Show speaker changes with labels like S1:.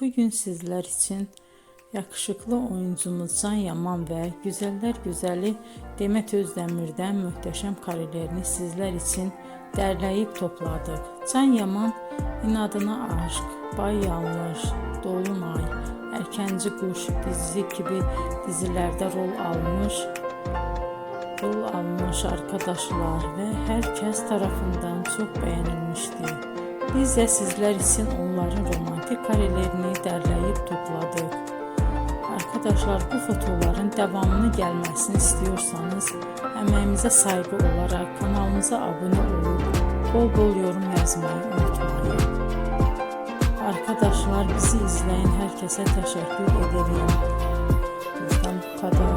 S1: bugün sizler için yakışıklı oyuncumuz Can Yaman ve güzeller güzeli Demet Özdemir'den muhteşem karelerini sizler için derleyip topladık. Can Yaman İnadına Aşk, Bay Yanlış, Dolunay, Erkenci Kuş, Dizi gibi dizilerde rol almış arkadaşlar ve herkes tarafından çok beğenilmişti. Biz de sizler için onların romantik karelerini derleyip topladık. Arkadaşlar, bu fotoların devamını gelmesini istiyorsanız emeğimize saygı olarak kanalımıza abone olup bol bol yorum yazmayı unutmayın. Arkadaşlar, bizi izleyen herkese teşekkür ederim. Bizden bu kadar.